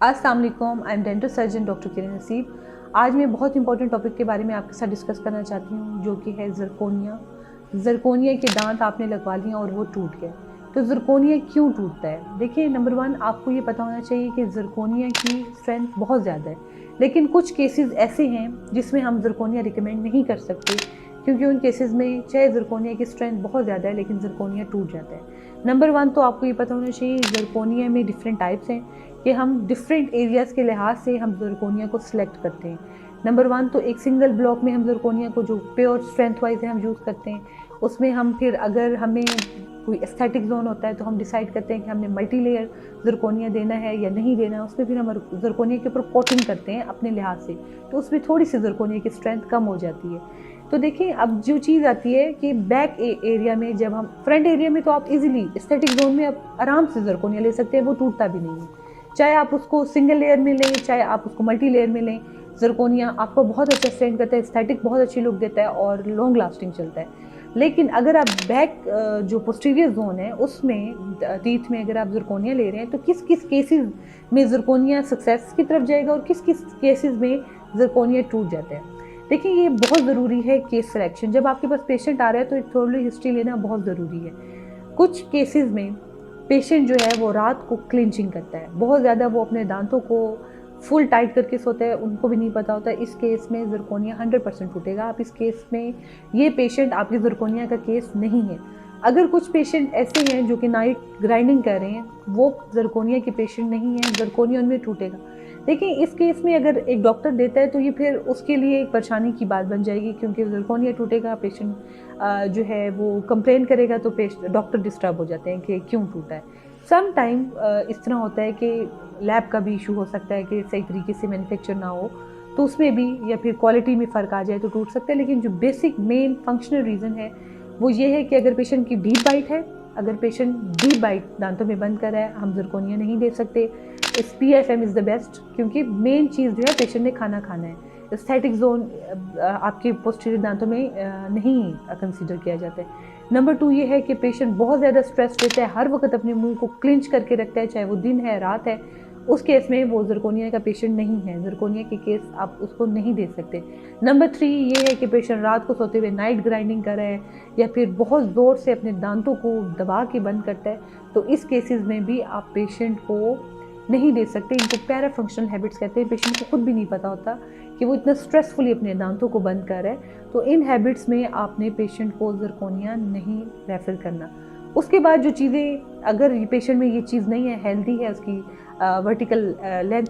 अस्सलाम वालेकुम, I am dental surgeon doctor Kiran Naseeb. आज मैं बहुत इंपॉर्टेंट टॉपिक के बारे में आपके साथ डिस्कस करना चाहती हूँ, जो कि है ज़िरकोनिया। ज़िरकोनिया के दांत आपने लगवा लिए और वो टूट गए, तो ज़िरकोनिया क्यों टूटता है? देखिए, नंबर वन, आपको ये पता होना चाहिए कि ज़िरकोनिया की स्ट्रेंथ बहुत ज़्यादा है, लेकिन कुछ केसेस ऐसे हैं जिसमें हम ज़िरकोनिया रिकमेंड नहीं कर सकते, क्योंकि उन केसेस में चाहे ज़िरकोनिया की स्ट्रेंथ बहुत ज़्यादा है लेकिन ज़िरकोनिया टूट जाता है। नंबर वन, तो आपको ये पता होना चाहिए ज़िरकोनिया में डिफरेंट टाइप्स हैं कि हम डिफरेंट एरियाज़ के लिहाज से हम ज़िरकोनिया को सिलेक्ट करते हैं। नंबर वन, तो एक सिंगल ब्लॉक में हम ज़िरकोनिया को जो प्योर स्ट्रेंथ वाइज है हम यूज़ करते हैं। उसमें हम फिर अगर हमें कोई एस्थेटिक जोन होता है तो हम डिसाइड करते हैं कि हमने मल्टी लेयर ज़िरकोनिया देना है या नहीं देना है। उसमें फिर हम ज़िरकोनिया के ऊपर कोटिंग करते हैं अपने लिहाज से, तो उसमें थोड़ी सी ज़िरकोनिया की स्ट्रेंथ कम हो जाती है। तो देखिए, अब जो चीज़ आती है कि बैक एरिया में, जब हम फ्रंट एरिया में तो आप इजीली एस्थेटिक जोन में आप आराम से ज़िरकोनिया ले सकते हैं, वो टूटता भी नहीं है। चाहे आप उसको सिंगल लेयर में लें, चाहे आप उसको मल्टी लेयर में लें, ज़िरकोनिया आपको बहुत अच्छा स्टैंड करता है, एस्थेटिक बहुत अच्छी लुक देता है और लॉन्ग लास्टिंग चलता है। लेकिन अगर आप बैक जो पोस्टीरियर जोन है उसमें टीथ में अगर आप ज़िरकोनिया ले रहे हैं, तो किस किस केसेस में ज़िरकोनिया सक्सेस की तरफ जाएगा और किस किस केसेस में ज़िरकोनिया टूट जाता है। देखिए, ये बहुत ज़रूरी है केस सिलेक्शन। जब आपके पास पेशेंट आ रहा है तो एक थोड़ी हिस्ट्री लेना बहुत ज़रूरी है। कुछ केसेस में पेशेंट जो है वो रात को क्लिंचिंग करता है बहुत ज़्यादा, वो अपने दांतों को फुल टाइट करके सोता है, उनको भी नहीं पता होता। इस केस में ज़िरकोनिया 100% टूटेगा। आप इस केस में, ये पेशेंट आपकी ज़िरकोनिया का केस नहीं है। अगर कुछ पेशेंट ऐसे हैं जो कि नाइट ग्राइंडिंग कर रहे हैं, वो ज़िरकोनिया के पेशेंट नहीं हैं, ज़िरकोनिया उनमें टूटेगा। देखिए, इस केस में अगर एक डॉक्टर देता है तो ये फिर उसके लिए एक परेशानी की बात बन जाएगी, क्योंकि ज़िरकोनिया टूटेगा, पेशेंट जो है वो कंप्लेन करेगा, तो डॉक्टर डिस्टर्ब हो जाते हैं कि क्यों टूटा है। सम टाइम इस तरह होता है कि लैब का भी इशू हो सकता है कि सही तरीके से मैन्युफैक्चर ना हो, तो उसमें भी, या फिर क्वालिटी में फ़र्क आ जाए तो टूट सकता है। लेकिन जो बेसिक मेन फंक्शनल रीज़न है वो ये है कि अगर पेशेंट की डीप बाइट है, अगर पेशेंट डीप बाइट दांतों में बंद कर रहा है, हम ज़िरकोनिया नहीं दे सकते। PFM इज़ द बेस्ट, क्योंकि मेन चीज़ जो है पेशेंट ने खाना खाना है। एस्थेटिक जोन आपके पोस्टीरियर दांतों में नहीं कंसीडर किया जाता है। नंबर टू ये है कि पेशेंट बहुत ज़्यादा स्ट्रेस लेता है, हर वक्त अपने मुंह को क्लिंच करके रखता है, चाहे वो दिन है रात है। उस केस में वो ज़िरकोनिया का पेशेंट नहीं है, ज़िरकोनिया के केस आप उसको नहीं दे सकते। नंबर थ्री ये है कि पेशेंट रात को सोते हुए नाइट ग्राइंडिंग कर रहा है या फिर बहुत ज़ोर से अपने दांतों को दबा के बंद करता है, तो इस केसेस में भी आप पेशेंट को नहीं दे सकते। इनको पैरा फंक्शनल हैबिट्स कहते हैं। पेशेंट को खुद भी नहीं पता होता कि वो इतना स्ट्रेसफुली अपने दांतों को बंद कर रहा है, तो इन हैबिट्स में आपने पेशेंट को ज़िरकोनिया नहीं रेफ़र करना। उसके बाद जो चीज़ें, अगर पेशेंट में ये चीज़ नहीं है, हेल्दी है, उसकी वर्टिकल लेंथ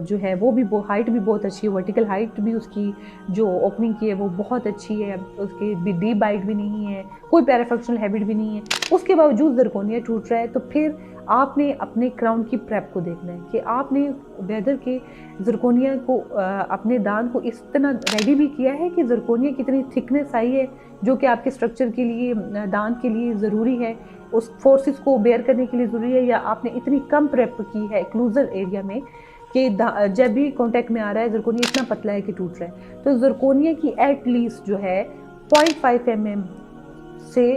जो है वो भी, हाइट भी बहुत अच्छी है, वर्टिकल हाइट भी उसकी जो ओपनिंग की है वो बहुत अच्छी है, उसकी भी डीप बाइट भी नहीं है, कोई पैराफंक्शनल हैबिट भी नहीं है, उसके बावजूद ज़िरकोनिया टूट रहा है, तो फिर आपने अपने क्राउन की प्रेप को देखना है कि आपने वेदर के ज़िरकोनिया को अपने दांत को इस तरह रेडी भी किया है कि ज़िरकोनिया कितनी थिकनेस आई है जो कि आपके स्ट्रक्चर के लिए, दांत के लिए ज़रूरी है, उस फोर्सेस को बेयर करने के लिए ज़रूरी है, या आपने इतनी कम प्रेप की है एक्लूजर एरिया में कि जब भी कॉन्टैक्ट में आ रहा है ज़िरकोनिया इतना पतला है कि टूट रहा है। तो ज़िरकोनिया की एटलीस्ट जो है 0.5 mm से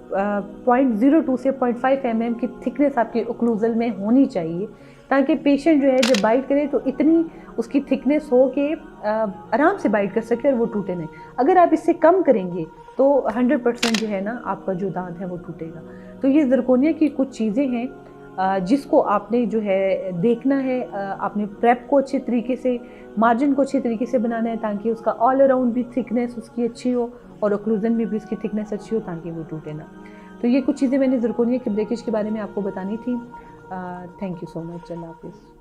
0.02 से 0.5 mm की थिकनेस आपके ओक्लूजल में होनी चाहिए, ताकि पेशेंट जो है जब बाइट करे तो इतनी उसकी थिकनेस हो कि आराम से बाइट कर सके और वो टूटे नहीं। अगर आप इससे कम करेंगे तो 100% जो है ना, आपका जो दांत है वो टूटेगा। तो ये ज़िरकोनिया की कुछ चीज़ें हैं जिसको आपने जो है देखना है। आपने प्रेप को अच्छे तरीके से, मार्जिन को अच्छे तरीके से बनाना है, ताकि उसका ऑल अराउंड भी थिकनेस उसकी अच्छी हो और ओक्लूजन में भी उसकी थिकनेस अच्छी हो, ताकि वो टूटे ना। तो ये कुछ चीज़ें मैंने ज़िरकोनिया के ब्रेकेज के बारे में आपको बतानी थी। Thank you so much. अल्लाह हाफिज़।